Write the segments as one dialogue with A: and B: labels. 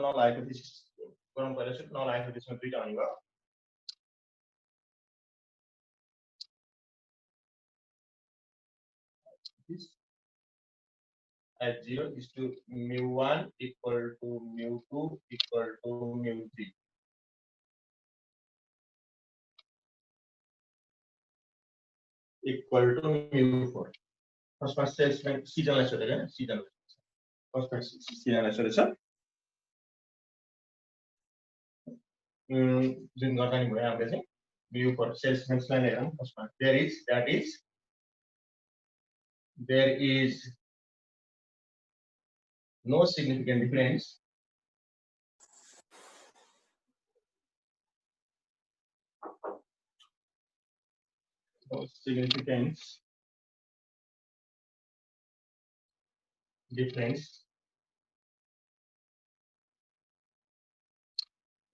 A: Null hypothesis गराउनु पर्यो छ नल हाइपोथेसिसमा दुईटा हुने भयो at 0 is to mu1 equal to mu2 equal to mu3 equal to mu4 first मा सेल्समैन सिजनलाई सोधेको हैन सिजन फर्स्ट मा सिजनलाई सोधेछ जुन गर्दा नि भयो हामीले चाहिँ mu4 सेल्समैन्सलाई नै हेरौँ फर्स्ट मा there is no significant difference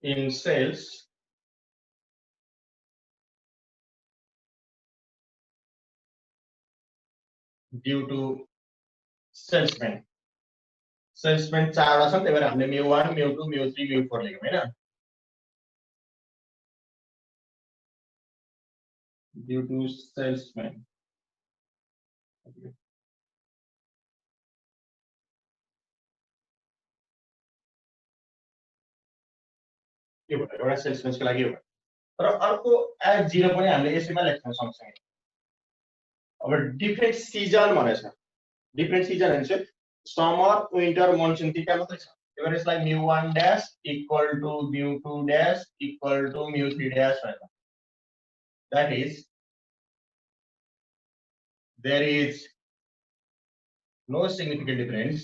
A: in sales due to salesman चारवटा छन् त्यही भएर हामीले mu1 mu2 mu3 mu4 लेख्यौं हैन due to salesman के भयो एउटा सेल्सम्यानको लागि हो तर अर्को एट 0 पनि हामीले यसैमा लेख्न सक्छौं अब डिफरेन्ट सिजन भनेछ डिफरेन्ट सिजन हुन्छ समर विन्टर मनसुन तीका मात्रै छ त्यही भएर यसलाई mu1 dash equal to mu2 dash equal to mu3 dash भनेर that is there is no significant difference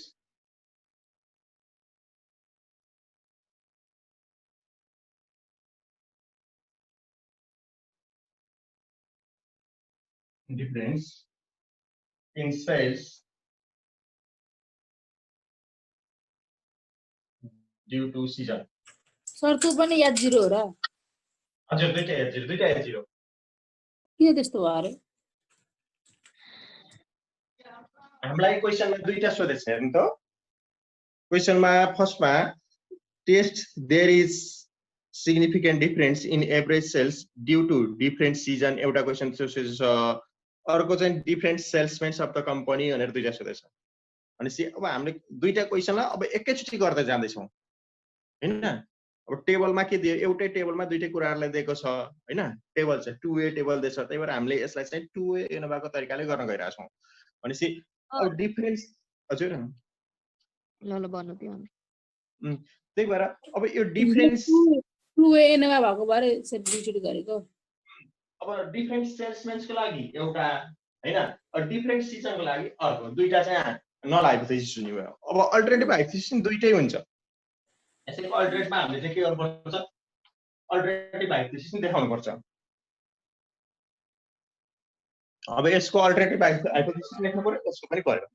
A: in sales due to season
B: sir त्यो पनि याद 0 हो र
A: हजुर दुईटा याद 0
B: किन त्यस्तो भयो रे
A: हामीलाई क्वेशनमा दुईटा सोधेछ हेर्नु त क्वेशनमा फर्स्टमा test there is significant difference in average sales due to different season एउटा क्वेशन सोधेछ अर्को चाहिँ different salesmen of the company भनेर दुईटा सोधेछ भनेपछि अब हामीले दुईटा क्वेशनलाई अब एकैचोटी गर्दै जाँदै छौं हैन अब टेबलमा के दियो एउटै टेबलमा दुईटै कुराहरुलाई दिएको छ हैन टेबल चाहिँ 2a टेबल दिएछ त्यही भएर हामीले यसलाई चाहिँ 2a एनोभाको तरिकाले गर्न गइरा छौं भनेपछि अब डिफरेन्स हजुर
C: ल भन्नु दियो
A: त्यही भएर अब यो डिफरेन्स
B: 2a एनोभा भएको बारे सेपरेट गरेको
A: अब डिफरेन्ट सेल्समेन्सको लागि एउटा हैन डिफरेन्ट सिजनको लागि अर्को दुईटा चाहिँ नल हाइपोथेसिस हुने भयो अब अल्टरनेटिभ हाइपोथेसिस दुईटै हुन्छ यसैको अल्टरनेटिभमा हामीले चाहिँ के गर्नुपर्छ अल्टरनेटिभ हाइपोथेसिस देखाउनु पर्छ अब यसको अल्टरनेटिभ हाइपोथेसिस लेख्नु पर्यो यसको पनि पर्यो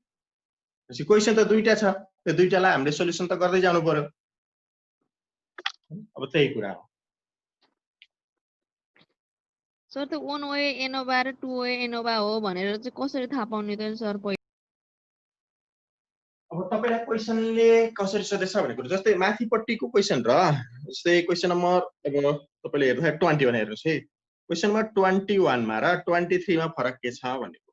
A: त्यसै क्वेशन त दुईटा छ त्यो दुईटालाई हामीले सोलुसन त गर्दै जानु पर्यो अब त्यही कुरा हो
C: सर त्यो 1a एनोभा र 2a एनोभा हो भनेर चाहिँ कसरी थाहा पाउने त सर
A: अब तपाईलाई क्वेशनले कसरी सोधेछ भन्ने कुरा जस्तै माथिपट्टिको क्वेशन र जस्तै क्वेशन नम्बर अब तपाईले हेर्दा 21 हेर्नुस् है क्वेशन नम्बर 21 मा र 23 मा फरक के छ भनेको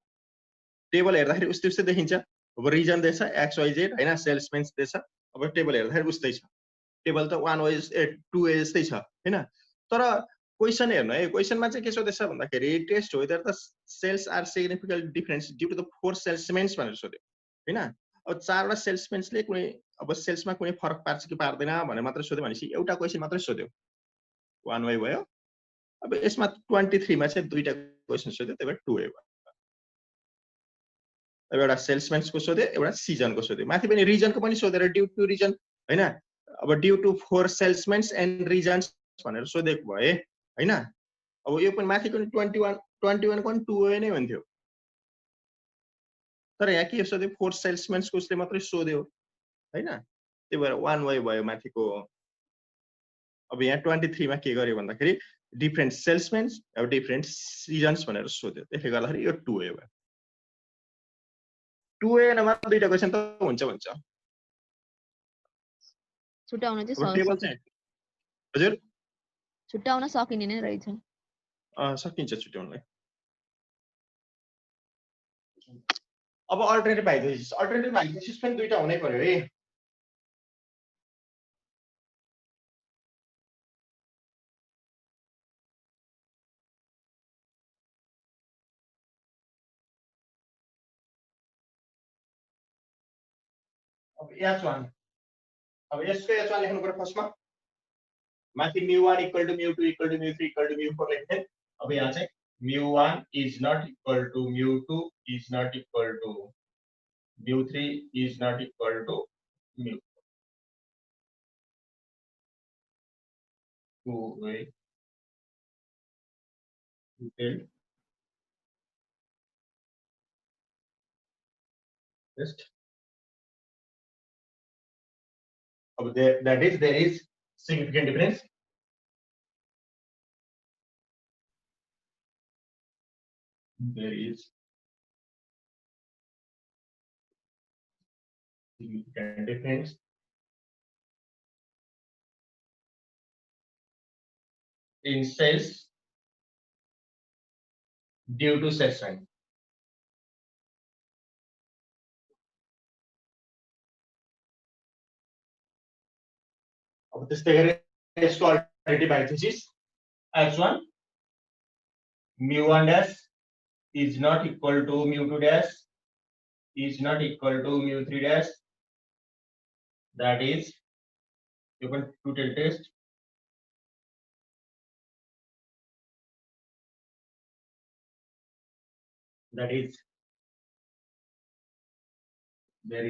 A: टेबल हेर्दाखेरि उस्तै उस्तै देखिन्छ अब रिजन देछ XYZ हैन सेल्समेन्स देछ अब टेबल हेर्दाखेरि उस्तै छ टेबल त 1a 2a जस्तै छ हैन तर क्वेशन हेर्नु है क्वेशनमा चाहिँ के सोधेछ भन्दाखेरि test whether the sales are significant difference due to the four salesmens भनेर सोध्यो हैन अब चारवटा सेल्समेन्सले कुनै अब सेल्समा कुनै फरक पार्छ कि पार्दैन भनेर मात्र सोध्यो भनेपछि एउटा क्वेशन मात्रै सोध्यो 1a भयो अब यसमा 23 मा चाहिँ दुईटा क्वेशन सोध्यो त्यही भएर 2a भयो अब एउटा सेल्समेन्सको सोध्यो एउटा सिजनको सोध्यो माथि पनि रिजनको पनि सोधेर ड्यू टु रिजन हैन अब due to four salesmens and reasons भनेर सोधेको भए हैन अब यो पनि माथिको 21 को पनि 2a नै हुन्थ्यो तर यहाँ के सोध्यो फोर सेल्समेन्सको उसले मात्रै सोध्यो हैन त्यही भएर 1a भयो माथिको अब यहाँ 23 मा के गर्यो भन्दाखेरि डिफरेन्ट सेल्समेन्स अब डिफरेन्ट सिजन्स भनेर सोध्यो त्यसले गर्दाखेरि यो 2a भयो 2a नमा दुईटा क्वेशन त हुन्छ
C: छुट्याउन
A: अब
C: चाहिँ
A: टेबल चाहिँ हजुर
C: छुट्याउन सकिने नै रहेछ।
A: सकिन्छ छुट्याउनलाई। अब अल्टरनेटिभ हाइपोथेसिस पनि दुईटा हुनै पर्यो है। अब H1 अब यसको H1 लेख्नु पर्यो फर्स्टमा माथि μ1 = μ2 = μ3 = μ4 लेख्थे। अब यहाँ चाहिँ μ1 is not equal to μ2 is not equal to μ3 is not equal to μ4 two-way detailed test. There is significant difference. There is significant difference in cells due to set sign. अब त्यस्तै गरी यसको alternative hypothesis H1 μ1 dash is not equal to μ2 dash is not equal to μ3 dash. That is open two-tailed test. That is there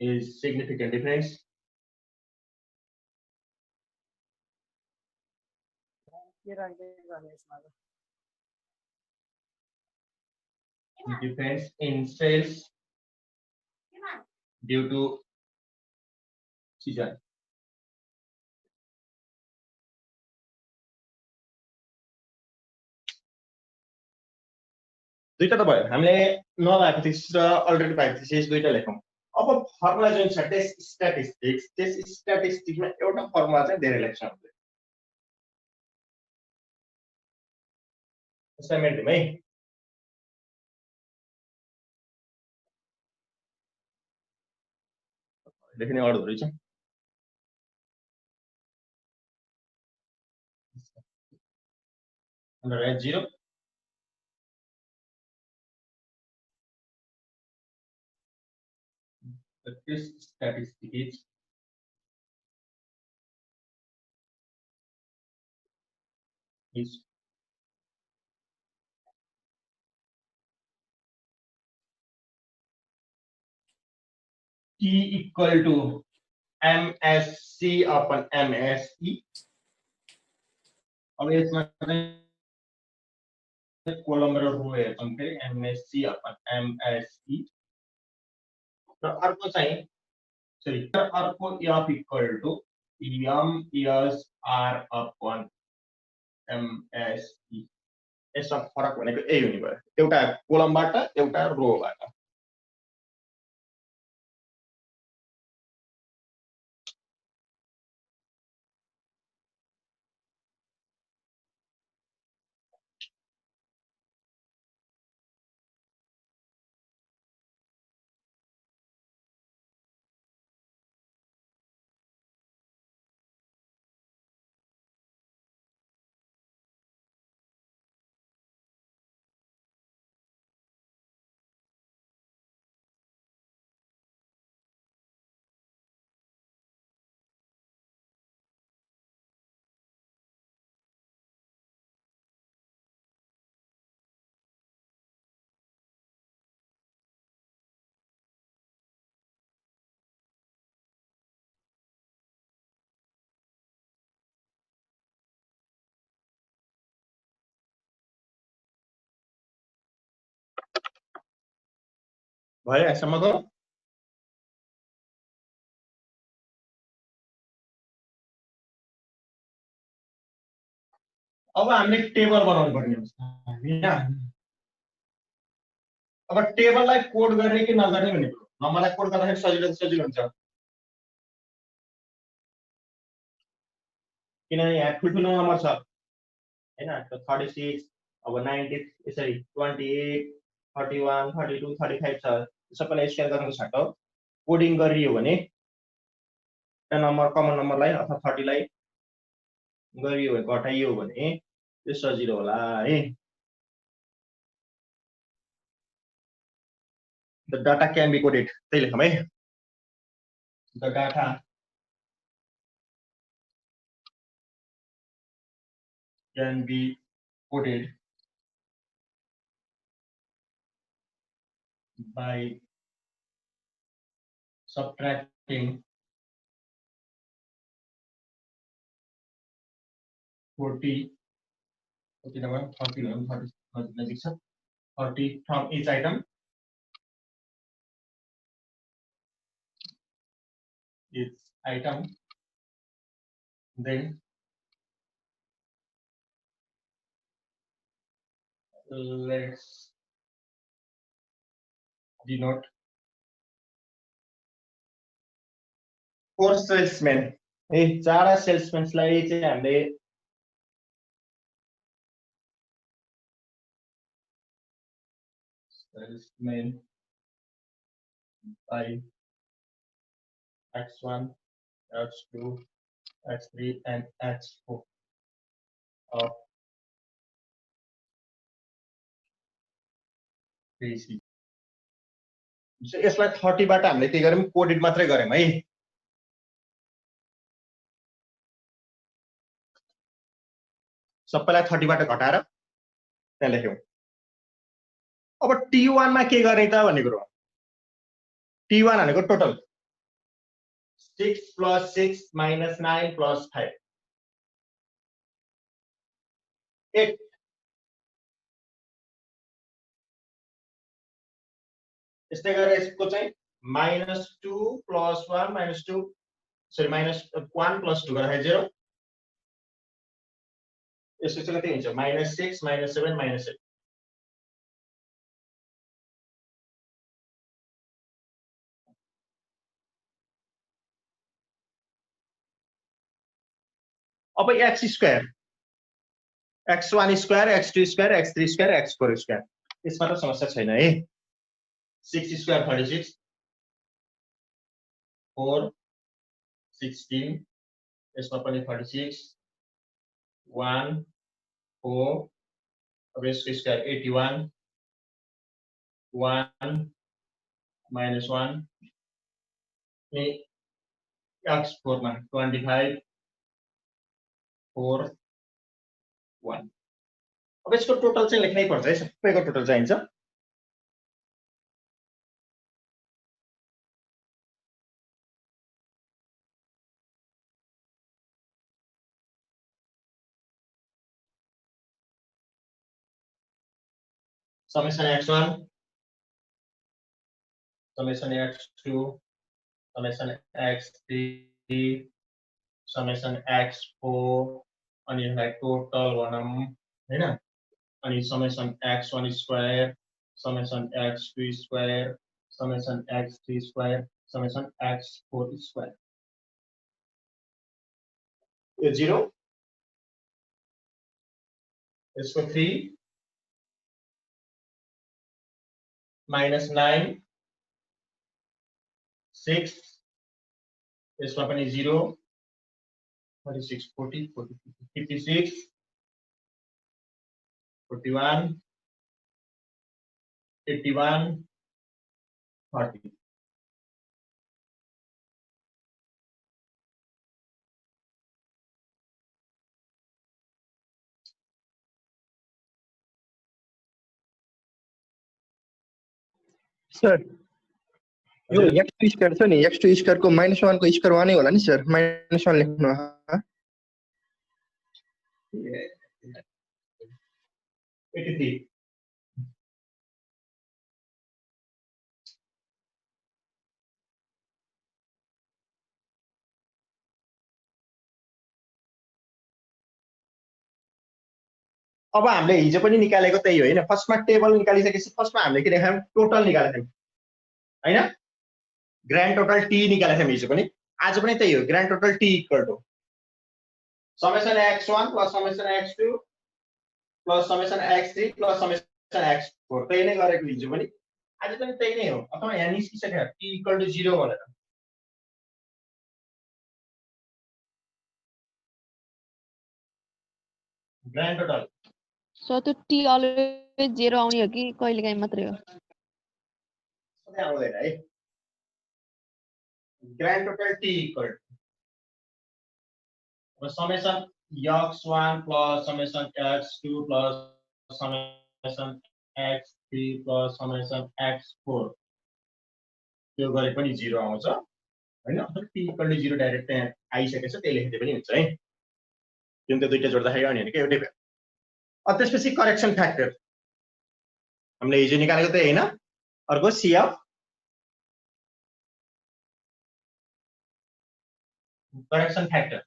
A: is significant difference in cells due to season. दुईटा त भयो हामीले null hypothesis र alternative hypothesis दुईटा लेखौं। अब formula जुन छ test statistics test स्ट्याटिस्टिक्समा एउटा फर्मुला चाहिँ धेरै लेख्छौं हामीले। असाइनमेन्ट दिमै लेख्ने अर्डर रहेछ। under H0 the test statistic is T equal to MSC upon MSE. अब यसमा चाहिँ कोलम र रो हेर्छौं फेरि MSC upon MSE र अर्को चाहिँ सरी अर्को F equal to MSR upon MSE. यसमा फरक भनेको यही हुने भयो, एउटा कोलमबाट एउटा रोबाट। भयो यसम्मको। अब हामीले टेबल बनाउनु पर्ने हुन्छ हैन। अब टेबललाई कोड गर्ने कि नगर्ने भन्ने नम्बरलाई कोड गर्दाखेरि सजिलो हुन्छ किनभने यहाँ ठुल्ठुलो नम्बर छ हैन 36 अब 90 यसरी 28 31 32 35 छ सबैलाई स्क्यान गर्नुको छ त कोडिङ गरियो भने त्यो नम्बर कमन नम्बरलाई अथवा 30 लाई गरियो भने घटाइयो भने त्यो सजिलो होला है the data can be coded त्यही लेखौँ है the data can be coded by subtracting 40 from each item then let's denote for salesman ए चारवटा सेल्सम्यान्सलाई चाहिँ हामीले salesman by x1 x2 x3 and x4 of basic यसलाई 30 बाट हामीले के गर्यौं कोडेड मात्रै गर्यौं है सबैलाई 30 बाट घटाएर त्यहाँ लेख्यौं अब T1 मा के गर्ने त भन्ने कुरो T1 भनेको टोटल 6 plus 6 minus 9 plus 5 8 यस्तै गरेर यसको चाहिँ -2 plus 1 minus 2 sorry -1 plus 2 गर्दाखेरि 0 यसको चाहिँ कति हुन्छ -6 -7 -8 अब x square x1 square x2 square x3 square x4 square यसमा त समस्या छैन है 6 स्क्वायर 36 4 16 यसमा पनि 36 1 4 अब यसको स्क्वायर 81 1 -1 अनि x4 मा 25 4 1 अब यसको टोटल चाहिँ लेख्नै पर्छ है सबैको टोटल चाहिन्छ summation x1 summation x2 summation x3 summation x4 अनि यसलाई टोटल भनौं हैन अनि summation x1 square summation x2 square summation x3 square summation x4 square यो 0 यसको 3 -9 6 यसमा पनि 0 36 40 40 56 41 81 30
D: सर यो x2 स्क्वायर छ नि x2 स्क्वायर को -1 को स्क्वायर 1 नै होला नि सर -1 लेख्नु ह
A: 83 अब हामीले हिजो पनि निकालेको त्यही हो हैन फर्स्टमा टेबल निकालिसकेपछि फर्स्टमा हामीले के लेख्यौं टोटल निकालेको हैन ग्रान्ड टोटल टी निकालेको थियौँ हिजो पनि, आज पनि त्यही हो। Grand total T equal to summation x1 plus summation x2 plus summation x3 plus summation x4। त्यही नै गरेको हिजो पनि, आज पनि त्यही नै हो। अथवा यहाँ निस्किसक्यो टी इक्वल टु 0 भनेर। ग्रान्ड टोटल
C: सो त्यो टी अलवेज 0 आउने हो कि कहिलेकाहीँ मात्रै हो?
A: सधैँ आउँदैन है। Grand total T equal to summation x1 plus summation x2 plus summation x3 plus summation x4। त्यो गरे पनि 0 आउँछ हैन। टी इक्वल टु 0 डाइरेक्ट त्यहाँ आइसकेछ, त्यही लेख्दै पनि हुन्छ है। जुन त्यो दुईटा जोड्दाखेरि आउने भनेको एउटै भयो। त्यसपछि करेक्सन फ्याक्टर हामीले हिजो निकालेको त्यही हैन। अर्को CF correction factor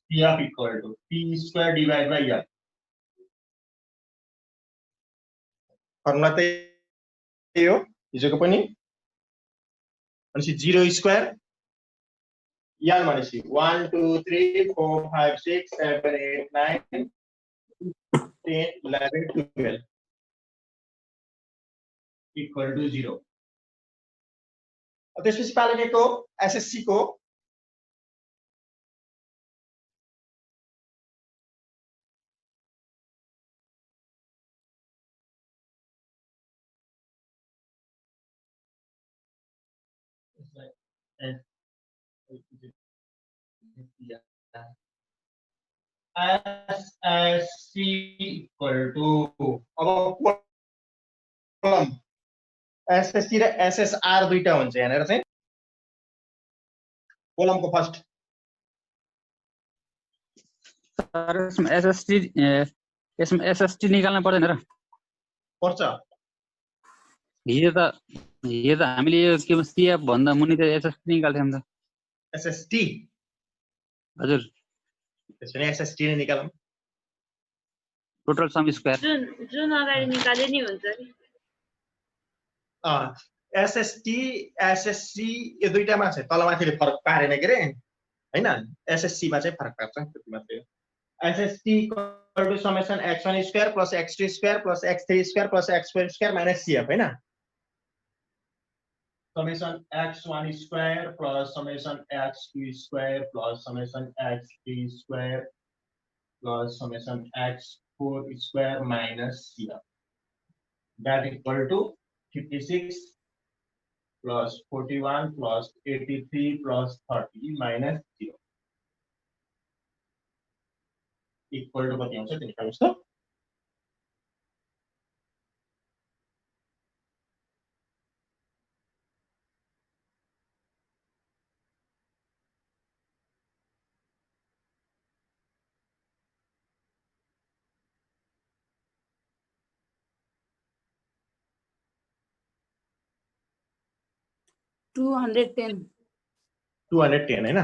A: CF equal to P square divide by L। Formula त्यही हो हिजोको पनि। भनेपछि 0 स्क्वायर L भनेपछि 1 2 3 4 5 6 7 8 9 10 11 12 इक्वल टु 0। त्यसपछि पालेको SSC को SSC इक्वल टु अब कोलम SSC र SSR दुईटा हुन्छ यहाँनिर चाहिँ। कोलमको फर्स्ट
E: सर यसमा SST निकाल्न पर्दैन र?
A: पर्छ।
E: हिजो त हामीले यो के CF भन्दा मुनि त SST निकाल्थ्यौँ त।
A: SST
E: हजुर,
A: त्यसो भने SST नै निकालौँ।
E: टोटल सम स्क्वायर
F: जुन अगाडि निकाले नि हुन्छ नि।
A: SST SSC यो दुईटामा चाहिँ तलमाथिले फरक पारेन के रे हैन। SSC मा चाहिँ फरक पार्छ त्यति मात्रै हो। SST equal to summation x1 square plus x2 square plus x3 square plus x4 square minus CF हैन। Summation x1 square plus summation x2 square plus summation x3 square plus summation x4 square minus CF that equal to 56 plus 41 plus 83 plus 30 minus 0 equal to कति आउँछ त्यो निकाल्नुस् त।
B: Two 210
A: हैन।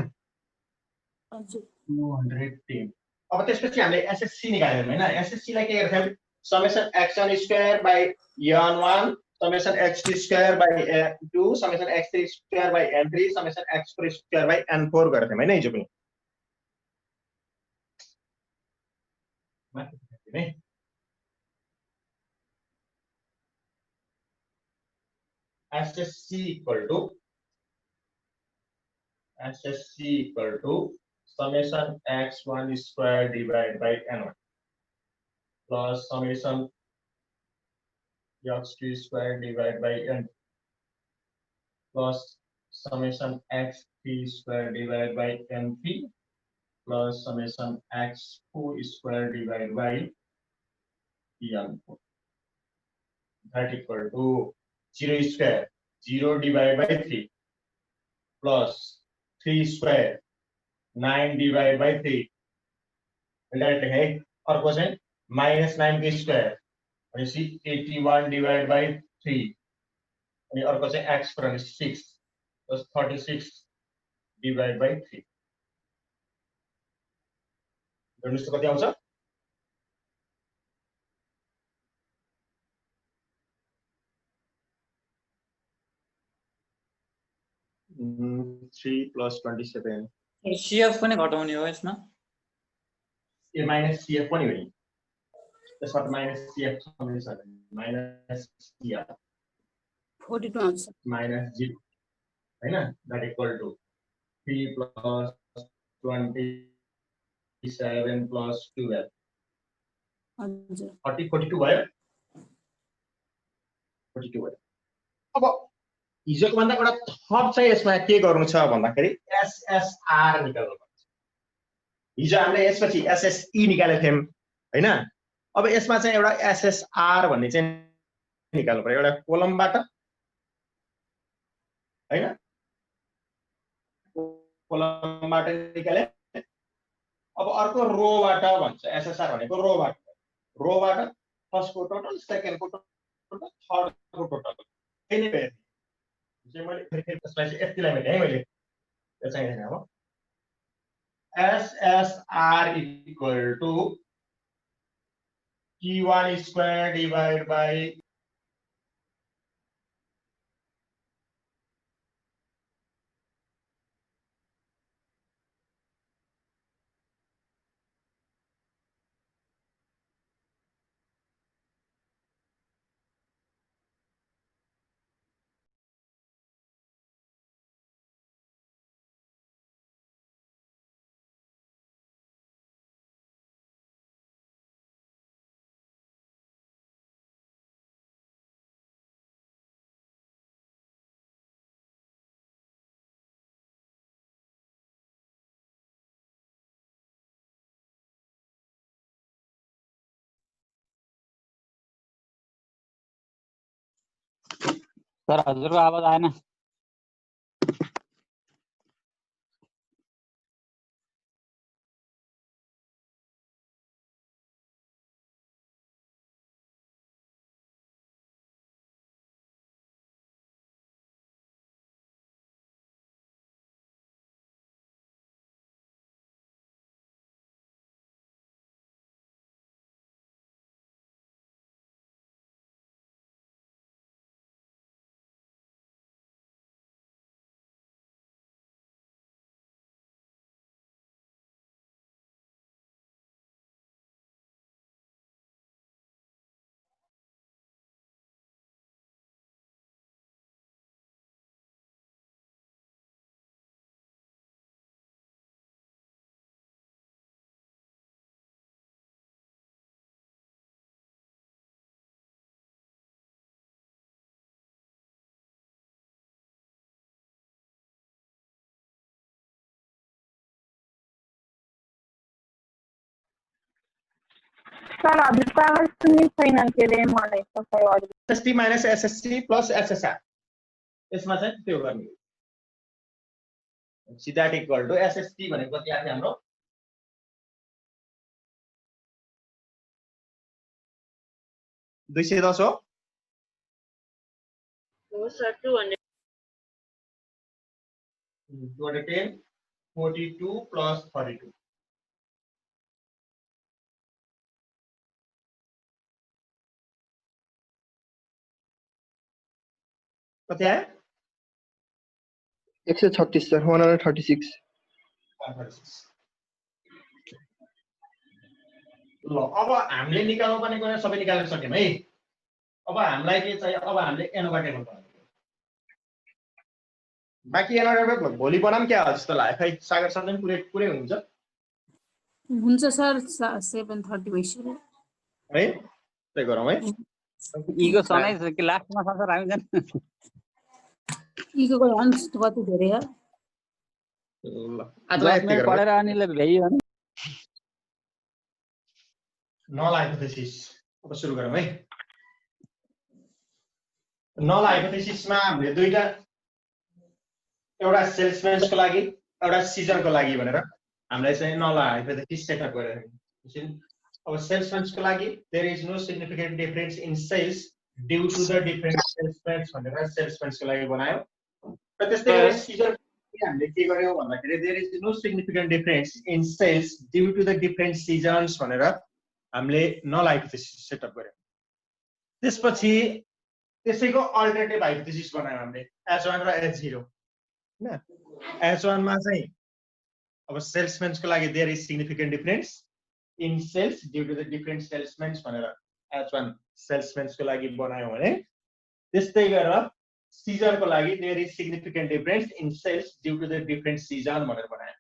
B: हजुर
A: 210। अब त्यसपछि हामीले SSC निकाल्यौँ हैन। SSC लाई के गर्थ्यौँ? Summation x1 square by n1 summation x2 square by n2 summation x3 square by n3 summation x4 square by n4 गर्थ्यौँ हैन हिजो पनि। SSC equal to summation x1 square divided by n1 plus summation x2 square divided by n plus summation x3 square divided by n3 plus summation x4 square divided by n4 that equal to 0 square 0 divided by 3 plus 3 square 9 divided by 3 direct है। अर्को चाहिँ -9 को square भनेपछि 81 divided by 3 अनि अर्को चाहिँ x per 6 plus 36 divided by 3 गर्नुस् त कति आउँछ? 3 + 27
G: CF पनि घटाउने हो यसमा
A: ए माइनस CF पनि हो नि त्यसबाट माइनस CF छँदैछ माइनस CF
B: 42 आउँछ
A: माइनस 0 हैन that equal to 3 + 27 + 12
B: हजुर
A: 42 भयो 42 भयो अब हिजोको भन्दा एउटा थप चाहिँ यसमा के गर्नु छ भन्दाखेरि SSR निकाल्नु पर्छ हिजो हामीले यसपछि SSE निकालेको थियौं हैन अब यसमा चाहिँ एउटा SSR भन्ने चाहिँ निकाल्नु पर्यो एउटा कोलमबाट हैन कोलमबाट निकाले अब अर्को रोबाट भन्छ SSR भनेको रोबाट फर्स्टको टोटल सेकेन्डको टोटल थर्डको टोटल त्यही नै भयो चाहिँ मैले फेरि त्यसलाई चाहिँ यतिलाई मैले है मैले त्यो चाहिँ हैन अब SSR = T1 square divided by
E: sir हजुरको आवाज आएन
H: सर हजुरको आवाज सुन्ने छैन के रे मलाई तपाईँ अरु
A: SST minus SSC plus SSR यसमा चाहिँ त्यो गर्ने सीधा इक्वल टु SST भनेको कति आयो हाम्रो दुई सय 10 हो
F: सर 200
A: 210 42 plus 32 कति आयो
D: 136 सर 136
A: ल अब हामीले निकाल्नु पर्ने कुरा सबै निकाल्न सक्यौं है अब हामीलाई के चाहियो अब हामीले एनोभा टेबल बनाउनु बाकी एनोभा टेबल भोलि बनाम क्या हो जस्तो लाग्यो खै सागर सर पनि पुरै हुन्छ
B: हुन्छ सर 7:30 भइसक्यो
A: है त्यही गरौँ है
E: इगो सनाइ कि लास्टमा सर हामी जान
B: इगोको अन्स कति धेरै हो
A: ल आजलाई यति गरौँ
E: पढेर अनिले भ्याइयो भने
A: नल हाइपोथेसिस अब सुरु गरौँ है नल हाइपोथेसिसमा हामीले दुईटा एउटा सेल्सम्यान्सको लागि एउटा सिजनको लागि भनेर हामीलाई चाहिँ नल हाइपोथेसिस सेटअप गरेर अब सेल्सम्यान्सको लागि there is no significant difference in sales due to the different salesmans भनेर सेल्सम्यान्सको लागि बनायो र त्यस्तै गरी सिजन हामीले के गर्यौं भन्दाखेरि there is no significant difference in sales due to the different seasons भनेर हामीले नल हाइपोथेसिस सेटअप गर्यौं त्यसपछि त्यसैको अल्टरनेटिभ हाइपोथेसिस बनायौं हामीले H1 र H0 हैन H1 मा चाहिँ अब सेल्समेन्सको लागि there is significant difference in sales due to the different salesmens भनेर H1 सेल्समेन्सको लागि बनायौं भने त्यस्तै गरेर सिजनको लागि there is significant difference in sales due to the different season भनेर बनायौं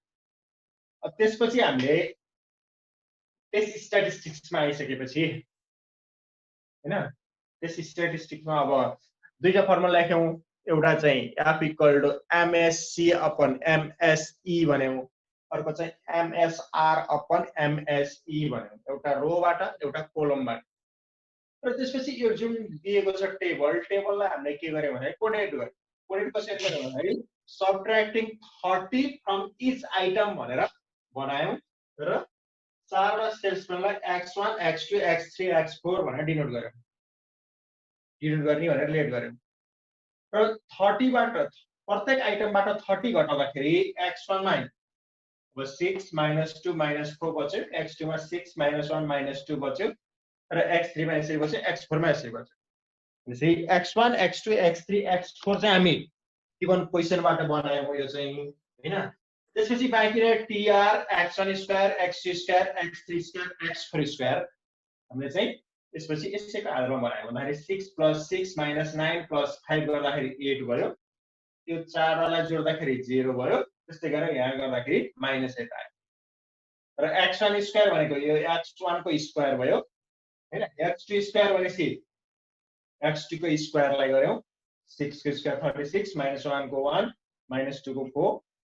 A: अब त्यसपछि हामीले टेस्ट स्ट्याटिस्टिक्समा आइसकेपछि हैन टेस्ट स्ट्याटिस्टिक्समा अब दुईटा फर्मुला लेख्यौं एउटा चाहिँ F equal to MSC upon MSE भन्यौं अर्को चाहिँ MSR अपन MSE भन्यौं एउटा रोबाट एउटा कोलमबाट र त्यसपछि यो जुन दिएको छ टेबललाई हामीले के गर्यौं भने कोडेट कसरी गर्यौं भने सबट्र्याक्टिङ 30 फ्रम इच आइटम भनेर बनायौं र चारवटा सेल्समेनलाई X1 X2 X3 X4 भनेर डिनोट गर्ने भनेर लेट गर्यौं र 30 बाट प्रत्येक आइटमबाट 30 घटाउँदाखेरि X1 मा अब 6 - 2 - 4 बच्यो X2 मा 6 - 1 - 2 बच्यो र X3 मा यसरी बच्यो X4 मा यसरी बच्यो भनेपछि X1 X2 X3 X4 चाहिँ हामी गिवन क्वेशनबाट बनायौं यो चाहिँ हैन त्यसपछि बाँकी रह्यो TR X1 square X2 square X3 square X4 square हामीले चाहिँ त्यसपछि यसैको आधारमा बनायौं भन्दाखेरि 6 + 6 - 9 + 5 गर्दाखेरि 8 भयो त्यो चारवटालाई जोड्दाखेरि 0 भयो त्यस्तै गरेर यहाँ गर्दाखेरि -8 आयो र X1 स्क्वायर भनेको यो X1 को स्क्वायर भयो हैन X2 स्क्वायर भनेपछि X2 को स्क्वायरलाई गर्यौं 6 को स्क्वायर 36 -1 को 1 -2 को 4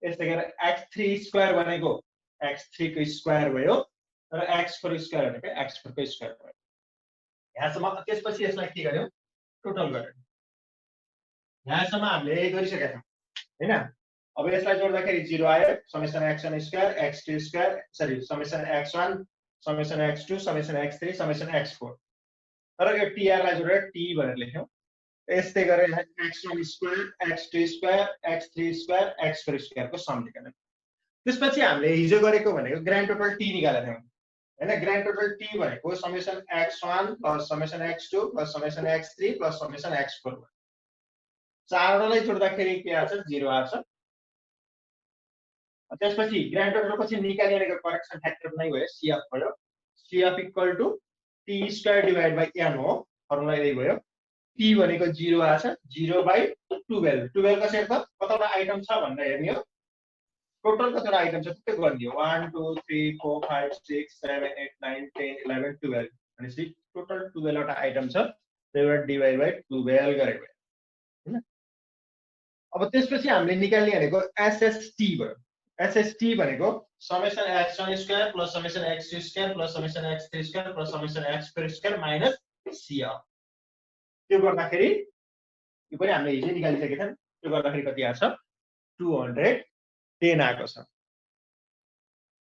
A: यसै गरेर X3 स्क्वायर भनेको X3 को स्क्वायर भयो र X4 स्क्वायर भनेको X4 को स्क्वायर भयो यहाँसम्म त्यसपछि यसलाई के गर्यौं टोटल गर्यौं यहाँसम्म हामीले गरिसकेका छौं हैन अब यसलाई जोड्दाखेरि 0 आयो summation X1 square X2 square sorry summation X1 summation X2 summation X3 summation X4 तर यो TR लाई जोडेर T भनेर लेख्यौं यस्तै गरेर X1 square X2 square X3 square X4 square को सम निकाल्यौं त्यसपछि हामीले हिजो गरेको भनेको ग्रान्ड टोटल T निकालेका थियौं हैन ग्रान्ड टोटल T भनेको summation X1 + summation X2 + summation X3 + summation X4 चारवटालाई जोड्दाखेरि के आछ 0 आछ त्यसपछि ग्रान्ड टोटल पछि निकालिएको करेक्सन फ्याक्टर नै भयो CF भयो CF equal to T square divide by n हो फर्मुला यही भयो T भनेको 0 आछ 0/12 12 कसरी त कतिवटा आइटम छ भनेर हेर्ने हो टोटल कतिवटा आइटम छ त्यो गर्ने हो 1 2 3 4 5 6 7 8 9 10 11 12 भनेपछि टोटल 12 वटा आइटम छ त्यसबाट डिवाइड बाइ 12 गरेको हैन अब त्यसपछि हामीले निकाल्ने भनेको SST भयो SST भनेको summation X1 square + summation X2 square + summation X3 square + summation X4 square minus CF त्यो गर्दाखेरि यो पनि हामीले हिजो निकालिसकेका छौं त्यो गर्दाखेरि कति आछ 210 आएको छ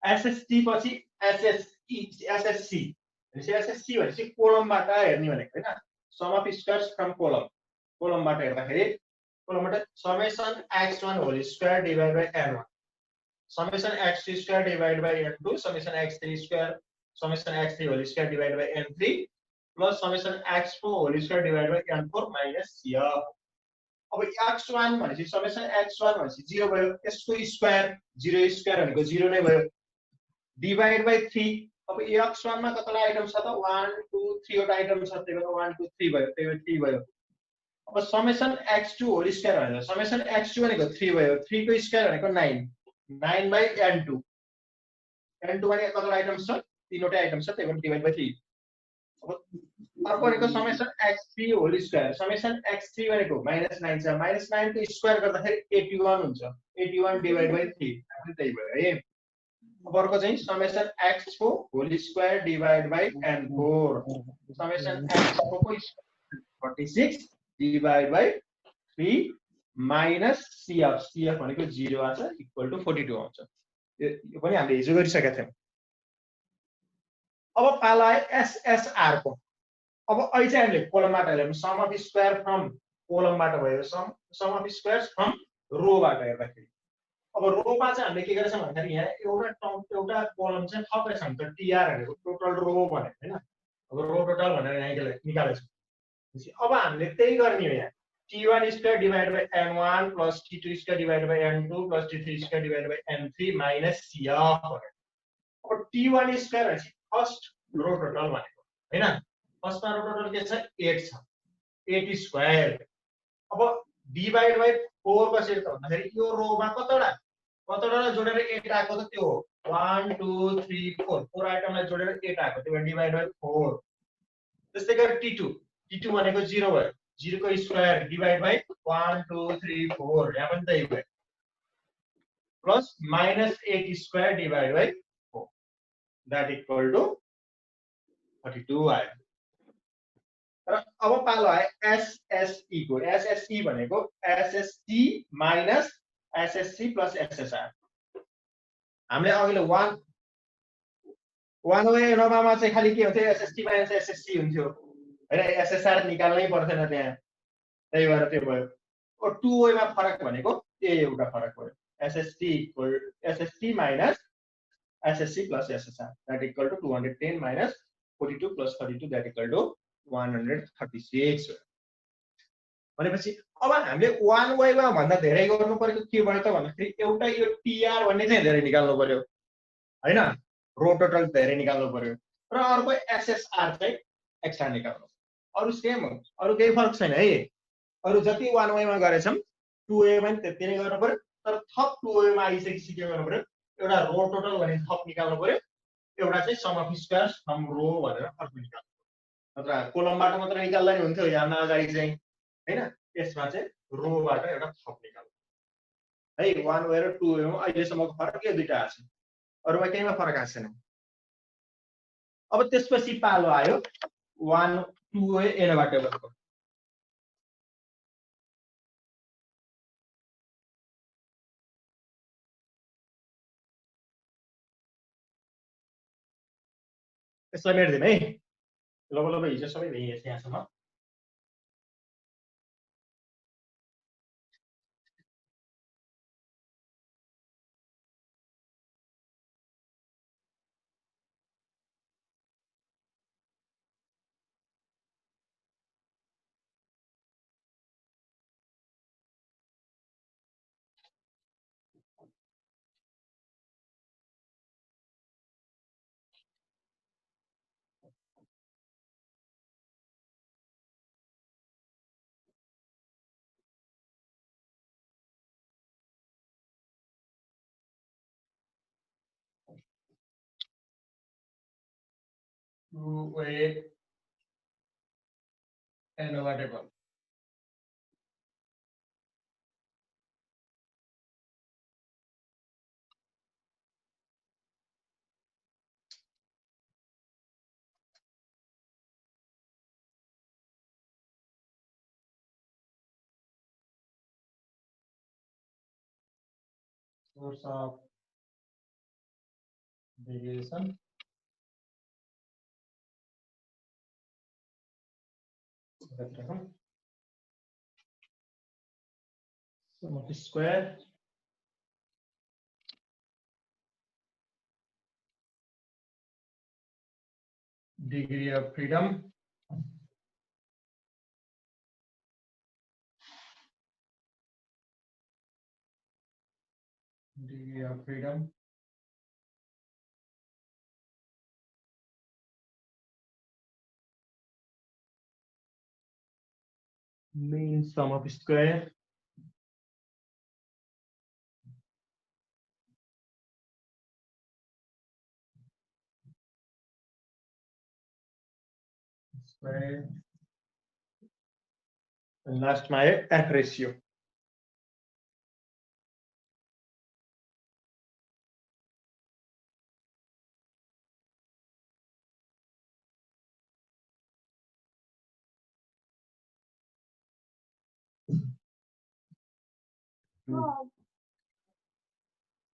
A: SST पछि SSC भनेपछि कोलमबाट हेर्ने भनेको हैन सम अफ स्क्वायर्स फ्रम कोलमबाट हेर्दाखेरि कोलमबाट summation X1 whole square divide by n1 summation X2 square divide by n2 summation X3 square summation X3 whole square divide by n3 plus summation X4 whole square divide by n4 minus CF अब X1 भनेपछि summation X1 भनेपछि 0 भयो यसको square 0 square भनेको 0 नै भयो divide by 3 अब X1 मा कतिवटा आइटम छ त 1 2 3 वटा आइटम छ त्यही भएर 1 2 3 भयो त्यही भएर 3 भयो अब समेसन X2 होल स्क्वायर भनेको समेसन X2 भनेको 3 भयो 3 को स्क्वायर भनेको 9 9/n2 n2 भने कतिवटा आइटम छ तीनवटा आइटम छ त्यही भएर डिवाइड बाइ 3 अब अर्को भनेको summation X3 whole square summation X3 भनेको -9 छ -9 को स्क्वायर गर्दाखेरि 81 हुन्छ 81 डिवाइड बाइ 3 त्यही भयो है अब अर्को चाहिँ summation X4 whole square divide by n4 summation X4 को square 46 divide by 3 minus CF भनेको 0 आछ इक्वल टु 42 आउँछ यो पनि हामीले हिजो गरिसकेका थियौं अब पाला SSR को अब अहिले चाहिँ हामीले कोलमबाट हेर्यौं सम अफ स्क्वायर फ्रम कोलमबाट भयो सम अफ स्क्वायर्स फ्रम रोबाट हेर्दाखेरि अब रोमा चाहिँ हामीले के गरेछौं भन्दाखेरि यहाँ एउटा कोलम चाहिँ थपेका छौं त TR भनेको टोटल रो भनेको हैन अब रो टोटल भनेर यहाँ निकालेछौं अब हामीले त्यही गर्ने हो यहाँ T1 square divided by N1 plus T2 square divided by N2 plus T3 square divided by N3 minus CF. अब T1 square भनेपछि फर्स्ट रो टोटल भनेको हैन फर्स्ट रो टोटल के छ 8 छ 8 स्क्वायर अब डिवाइड बाइ 4 कसरी त भन्दाखेरि यो रोमा कतवटा जोडेर 8 आएको त त्यो 1 2 3 4 4 आइटमलाई जोडेर 8 आएको त्यो डिवाइड बाइ 4 त्यस्तै गरी T2 भनेको 0 भयो 0 को स्क्वायर डिवाइड बाइ 1 2 3 4 यहाँ पनि त्यही भयो plus minus 8 square divide by 4 that equal to 32 आयो र अब पालो आयो SSE को SSE भनेको SST minus SSC plus SSR हामीले अघिल्लो 1 वे नोभामा चाहिँ खाली के हुन्थ्यो SST माइनस SSC हुन्थ्यो हैन SSR निकाल्नै पर्थेन त्यहाँ त्यही भएर त्यो भयो ओ 2 वे मा फरक भनेको त्यो एउटा फरक भयो SST minus SSC plus SSR that equal to 210 minus 42 plus 32 that equal to 136 भनेपछि अब हामीले 1 वे मा भन्दा धेरै गर्नु पर्यो के भयो त भन्दाखेरि एउटा यो TR भन्ने चाहिँ धेरै निकाल्नु पर्यो हैन रो टोटल धेरै निकाल्नु पर्यो र अर्को SSR चाहिँ एक्स्ट्रा निकाल्नु अरु सेम हो अरु केही फरक छैन है अरु जति 1 वे मा गरेछौं 2 वे मा त्यति नै गर्नु पर्यो तर थप 2 वे मा आइसकेपछि के गर्नु पर्यो एउटा रो टोटल भने थप निकाल्नु पर्यो एउटा चाहिँ सम अफ स्क्वायर्स फ्रम रो भनेर अर्को निकाल्नु नत्र कोलमबाट मात्र निकाल्दा नि हुन्थ्यो यहाँ अगाडि चाहिँ हैन यसमा चाहिँ रो बाट एउटा थप निकाल्नु है 1 वे र 2 वे मा अहिले सम्मको फरक यो दुईटा आछ अरुमा केहीमा फरक आछ छैन अब त्यसपछि पालो आयो 1 2 वे एनोभा टेबलको यसलाई मेट्दिन है लब हिजो सबै भइए यहाँसम्म two-way ANOVA table. Source of deviation. Sum of the square degree of freedom mean sum of square and last my F ratio.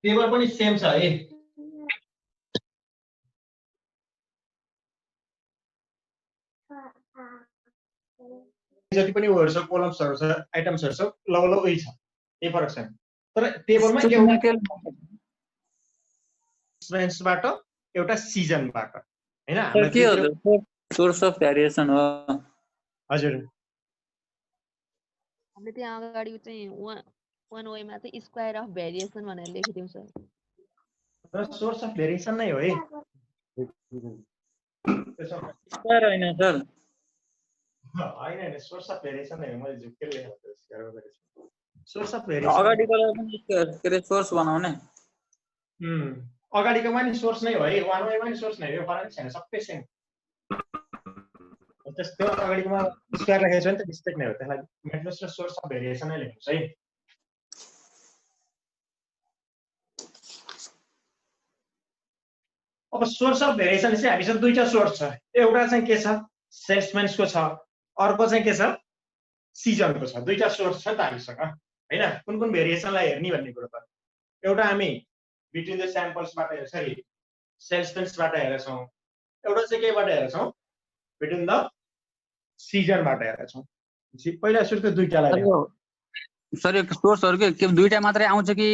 A: Table पनि सेम छ है जति पनि वर्ड्स कोलम्सहरु छ आइटम्सहरु छ लगभग उही छ केही फरक छैन तर टेबलमा एउटा स्ट्रेन्थबाट एउटा सिजनबाट हैन
E: हाम्रो के हो सोर्स अफ भेरिएसन हो
A: हजुर
C: हामीले त्यहाँ अगाडि चाहिँ one way मा चाहिँ स्क्वायर अफ भेरिएसन भनेर लेखिदिउँ सर।
A: र सोर्स अफ भेरिएसन नै हो है
G: स्क्वायर होइन सर।
A: होइन सोर्स अफ भेरिएसन नै हो मैले झुक्कै लेखेको सोर्स अफ भेरिएसन
G: अगाडिकोलाई पनि के अरे सोर्स बनाउने।
A: अगाडिकोमा नि सोर्स नै हो है वान वेमा नि सोर्स नै हो फरक छैन सबै सेम त्यस्तो अगाडिकोमा स्क्वायर लेखेको छ नि त मिस्टेक नै हो त्यसलाई मेट्रिक्स र सोर्स अफ भेरिएसन नै लेख्नुस् है। अब सोर्स अफ भेरिएसन चाहिँ हामीसँग दुईटा सोर्स छ एउटा चाहिँ के छ सेल्सम्यान्सको छ अर्को चाहिँ के छ सिजनको छ दुईटा सोर्स छ त हामीसँग हैन कुन कुन भेरिएसनलाई हेर्ने भन्ने कुरो त एउटा हामी बिट्विन द स्याम्पल्सबाट सरी सेल्सम्यान्सबाट हेर्छौँ एउटा चाहिँ केबाट हेर्छौँ बिट्विन द सिजनबाट हेर्छौँ पहिला सुरु त दुईटालाई
E: सर यो सोर्सहरु के दुईटा मात्रै आउँछ कि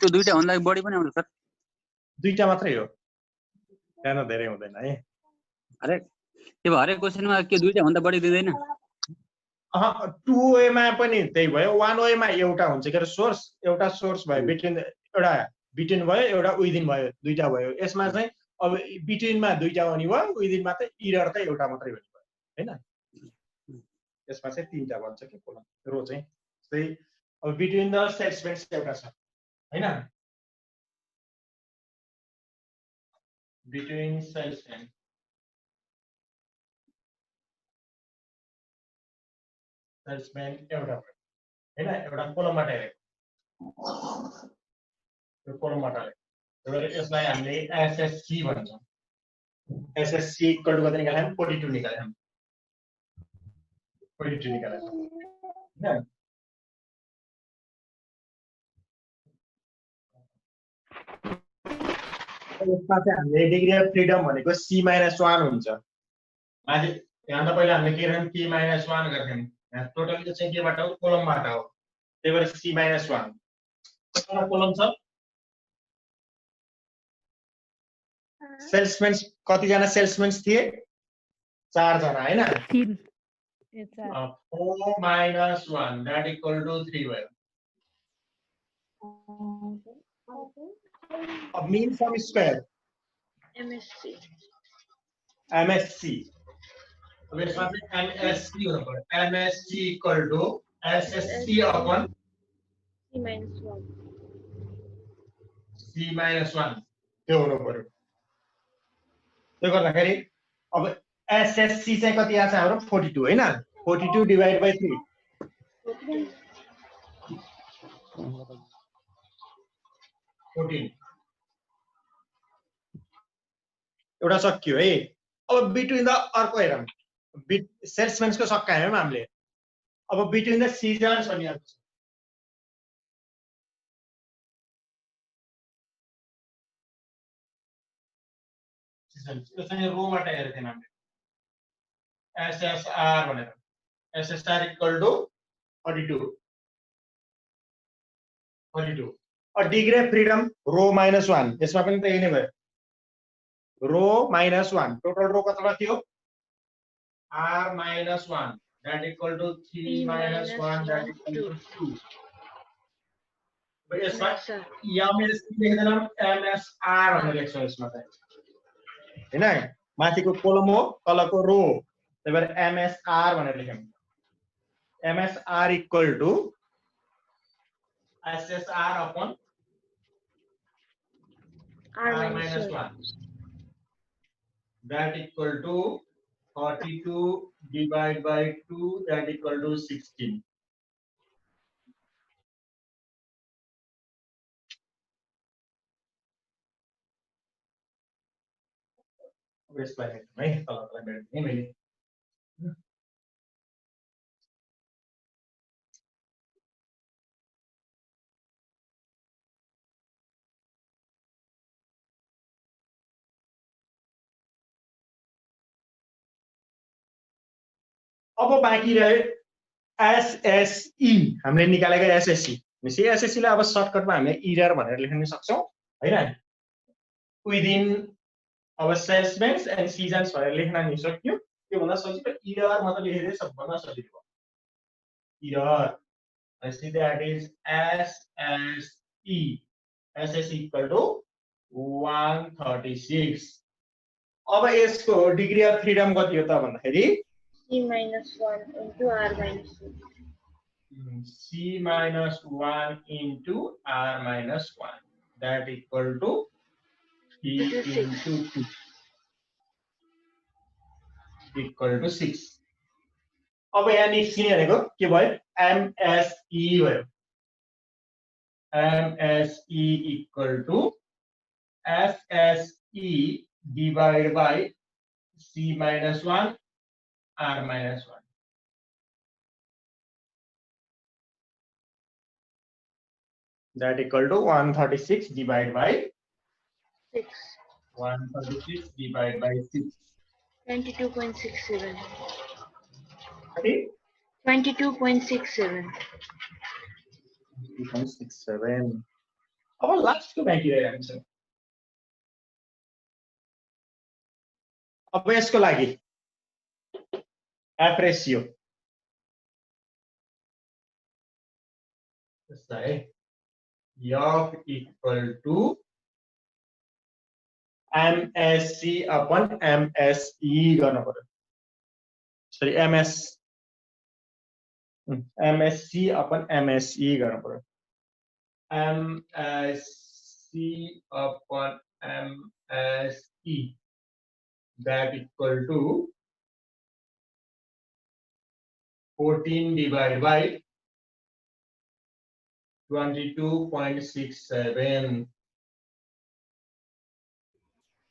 E: त्यो दुईटा भन्दा बढी पनि आउँछ सर?
A: दुईटा मात्रै हो त्यहाँ धेरै हुँदैन है।
E: अरे त्यो हरेक क्वेशनमा के दुईटा भन्दा बढी दिँदैन?
A: टु वेमा पनि त्यही भयो वान वेमा एउटा हुन्छ के सोर्स एउटा सोर्स भयो बिट्विन एउटा बिट्विन भयो एउटा विदिन भयो दुईटा भयो यसमा चाहिँ अब बिट्विनमा दुईटा हुने भयो विदिनमा चाहिँ इरर चाहिँ एउटा मात्रै हुने भयो हैन यसमा चाहिँ तीनटा भन्छ के कोलम रो चाहिँ त्यही अब बिट्विन द सेल्सम्यान्स एउटा छ हैन बिट्विन सेल्सम्यान सेल्सम्यान एउटा हैन एउटा कोलमबाट हेरेको यो कोलमबाट हेरेको यसलाई हामीले एसएससी भन्छौँ एसएससी इक्वल टु कति निकाल्यौं 42 निकाल्यौं 42 निकाल्यौं हैन यसमा चाहिँ हामीले डिग्री अफ फ्रिडम भनेको c - 1 हुन्छ माथि यहाँ त पहिला हामीले के गर्यौं p - 1 गर्थ्यौं यहाँ टोटल चाहिँ केबाट हो कोलमबाट हो त्यही भएर c - 1 कतिवटा कोलम छ सेल्सम्यान्स कतिजना सेल्सम्यान्स थिए 4 जना हैन
B: 3
A: 4 - 1 that equal to 3 भयो अब mean sum square
F: MSC
A: MSC अब यसमा चाहिँ MSC हुनु पर्यो MSC equal to SSC upon
F: C - 1
A: C - 1 त्यो हुनु पर्यो त्यो गर्दाखेरि अब SSC चाहिँ कति आछ हाम्रो 42 हैन 42 डिवाइड बाइ 3 14 एउटा सक्यो है अब बिट्विन द अर्को हेरौँ सेल्सम्यान्सको सक्कायौँ हामीले अब बिट्विन द सिजन्स भन्ने अर्को छ सिजन्स यो चाहिँ रोबाट हेरेको थियौँ हामीले एसएसआर भनेर एसएसआर इक्वल टु 42 और डिग्री अफ फ्रीडम रो -1 यसमा पनि त्यही नै भयो रो -1 टोटल रो कतिवटा थियो r - 1 that equal to 3 - 1 that equal to 2 यसमा एमएससी लेख्दैनौं एमएसआर भनेर लेख्छौं यसमा चाहिँ हैन माथिको कोलम हो तलको रो त्यही भएर एमएसआर भनेर लेख्यौं MSR equal to SSR upon R minus 1 that equal to 42 divided by 2 that equal to 16 यसलाई है तललाई भेट्ने मैले अब बाँकी रह्यो एसएसई हामीले निकालेको एसएसई भनेपछि एसएसई लाई अब सर्टकटमा हामीले इरर भनेर लेख्न सक्छौं हैन विदिन अब सेल्सम्यान्स एन्ड सिजन्स भनेर लेख्न नि सक्यो त्यो भन्दा सजिलो इरर मात्र लेखेर सबभन्दा सजिलो error I see that is SSE. SSE equal to 136. अब यसको डिग्री अफ फ्रिडम कति हो त भन्दाखेरि
F: C minus 1 into R minus 2.
A: C minus 1 into R minus 1. That equal to 3
F: This is 6.
A: into 2 equal to 6. अब यहाँ निस्किने भनेको के भयो MSE भयो MSE equal to SSE divided by C minus 1 R minus 1. That equal to 136 divided by
F: 6.
A: 136 divided by 6.
F: 22.67.
A: Okay?
F: 22.67.
A: 2.67. अब last को बाँकी रहिरहेको छ अब यसको लागि एफ रेशियो है F equal to MSC upon MSE गर्नु पर्यो सरी MSC upon MSE गर्नु पर्यो MSC upon MSE that equal to 14 divided by 22.67.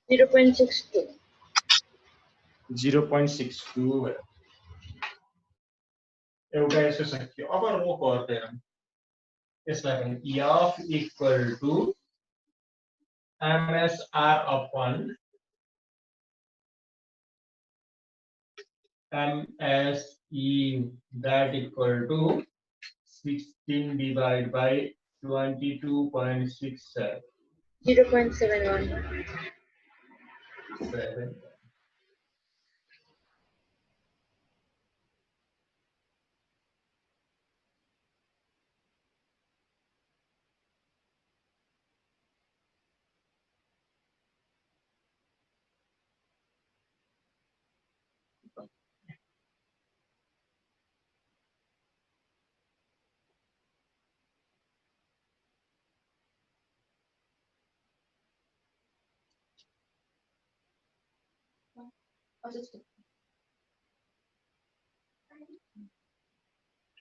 F: 0.62.
A: 0.62 एउटा यसो सक्यो अब रोको अर्को हेरौँ यसलाई पनि F equal to MSR upon MSE that equal to 16 divided by 22.67.
F: 0.71.
A: 7.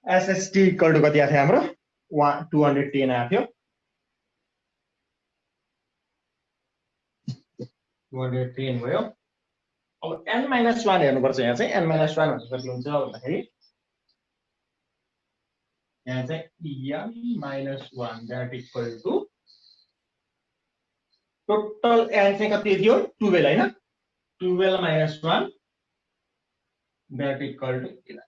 A: SST equal to कति आयो हाम्रो 210 आयो 210 भयो अब n - 1 हेर्नुपर्छ यहाँ चाहिँ n - 1 भनेको कति हुन्छ भन्दाखेरि यहाँ चाहिँ n - 1 that equal to total n चाहिँ कति थियो 12 हैन 12 - 1 that equal to 11.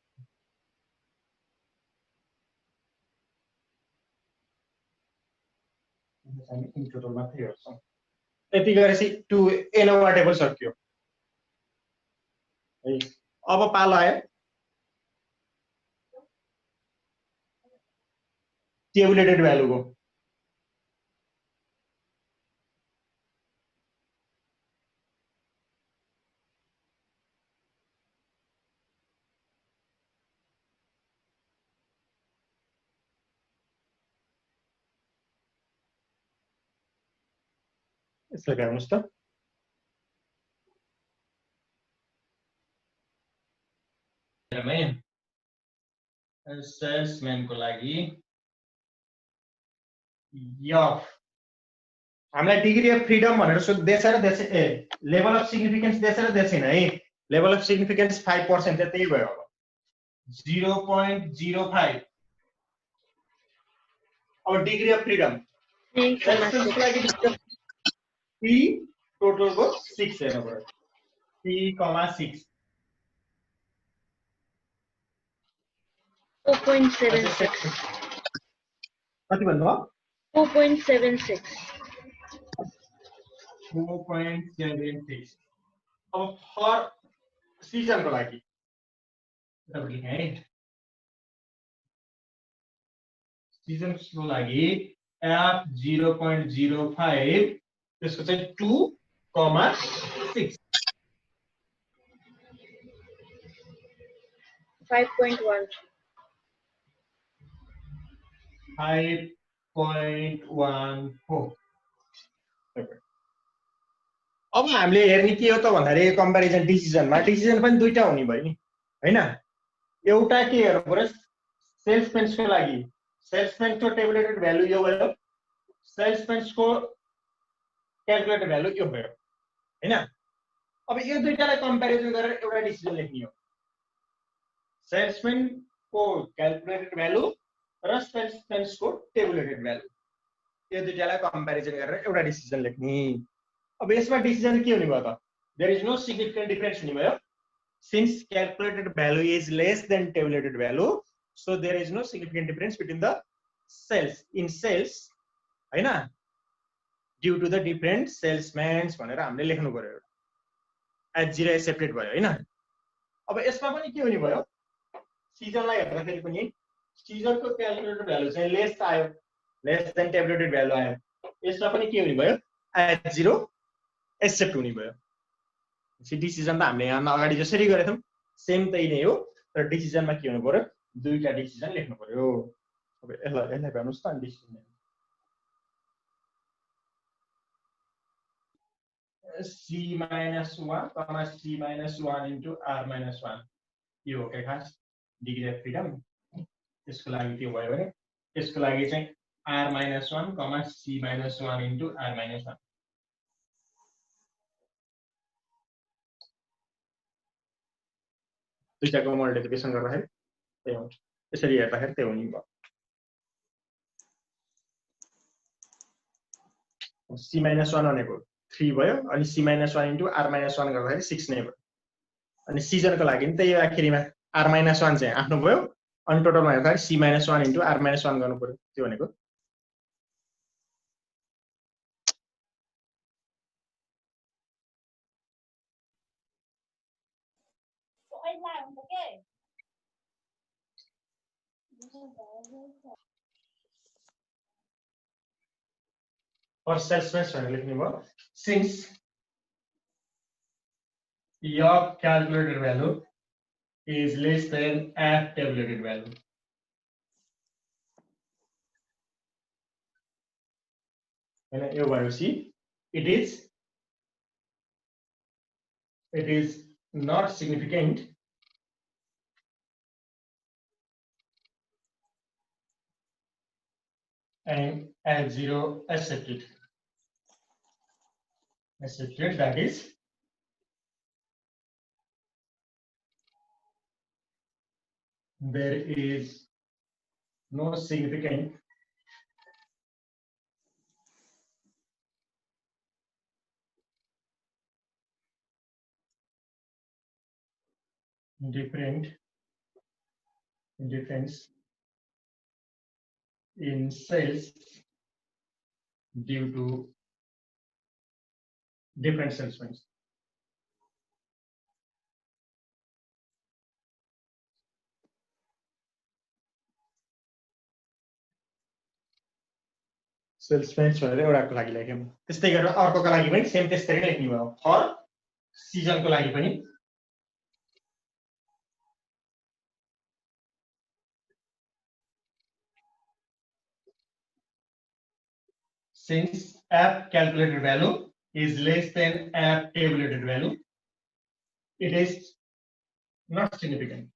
A: In total मात्रै हेर्छौँ यति गरेपछि 2 एनोभा टेबल सक्यो है अब पालो आयो टेबुलेटेड भ्यालुको यसलाई हेर्नुस् त सेल्सम्यानको लागि F हामीलाई डिग्री अफ फ्रिडम भनेर सोध्दैछ र देश ए लेभल अफ सिग्निफिकेन्स देश र देशैन है लेभल अफ सिग्निफिकेन्स 5% चाहिँ त्यही भयो अब 0.05 अब डिग्री अफ फ्रिडम सेल्सको लागि P टोटल को 6 हेर्नु पर्यो P, 6
F: 4.76.
A: कति भन्नुभयो
F: 4.76.
A: 4.76 अब फर सिजनको लागि है सिजनको लागि f 0.05 त्यसको चाहिँ 2,6
F: 5.1.
A: 5.14 अब हामीले हेर्ने के हो त भन्दाखेरि कम्प्यारिजन डिसिजनमा डिसिजन पनि दुईटा हुने भयो नि हैन एउटा के हेर्नु पर्यो सेल्समेन्सको लागि सेल्समेन्सको टेबुलेटेड भ्यालु यो भयो सेल्समेन्सको क्याल्कुलेटेड भ्यालु यो भयो हैन अब यो दुईटालाई कम्प्यारिजन गरेर एउटा डिसिजन लेख्ने हो सेल्समेनको क्याल्कुलेटेड भ्यालु र सेल्समेन्सको टेबुलेटेड भ्यालु यो दुईटालाई कम्प्यारिजन गरेर एउटा डिसिजन लेख्ने अब यसमा डिसिजन के हुने भयो त there is no significant difference हुने भयो since calculated value is less than tabulated value so there is no significant difference between the sales in sales हैन due to the different salesmans भनेर हामीले लेख्नु पर्यो एट 0 एक्सेप्टेड भयो हैन अब यसमा पनि के हुने भयो सिजनलाई हेर्दाखेरि पनि सिजनको क्याल्कुलेटेड भ्यालु चाहिँ लेस आयो लेस देन टेबुलेटेड भ्यालु आयो यसमा पनि के हुने भयो एट 0 एक्सेप्ट हुने भयो डिसिजन त हामीले यहाँ अगाडि जसरी गरेको थियौँ सेम त्यही नै हो तर डिसिजनमा के हुनु पर्यो दुईटा डिसिजन लेख्नु पर्यो अब यसलाई भन्नुस् त decision c minus 1 comma c minus 1 into r minus 1 यो हो के खास डिग्री अफ फ्रिडम त्यसको लागि के भयो भने त्यसको लागि चाहिँ r minus 1 comma c minus 1 into r minus 1 दुईटाको multiplication गर्दाखेरि त्यही हुन्छ यसरी हेर्दाखेरि त्यही हुने भयो c minus 1 भनेको 3 भयो अनि c minus 1 into r minus 1 गर्दाखेरि 6 नै भयो अनि सिजनको लागि नि त्यही आखिरीमा r minus 1 चाहिँ आफ्नो भयो अनि टोटलमा हेर्दाखेरि c minus 1 into r minus 1 गर्नु पर्यो त्यो भनेको for salesman भनेर लेख्नु भयो since your calculated value is less than f tabulated value and यो भएपछि it is not significant and as 0 accepted that is there is no significant difference in sales due to different salesmen. Salesman भनेर एउटाको लागि लेख्यौँ त्यस्तै गरेर अर्कोको लागि पनि सेम त्यस्तै लेख्नु भयो फर सिजनको लागि पनि since f calculated value is less than f tabulated value it is not significant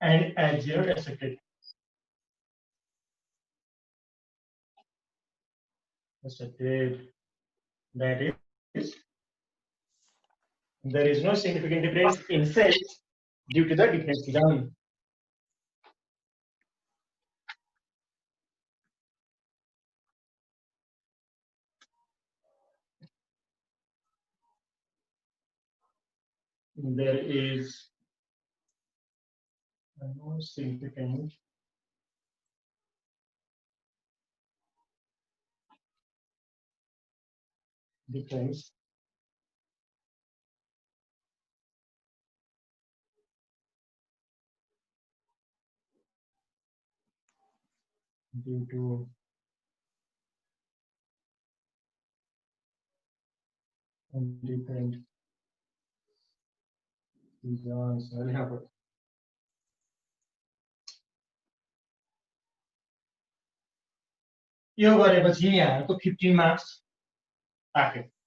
A: and as 0 accepted that is there is no significant difference in sales due to the different season. There is no significant difference due to independent reasons. यहाँ पर यो गरेपछि यहाँको 15 marks आयो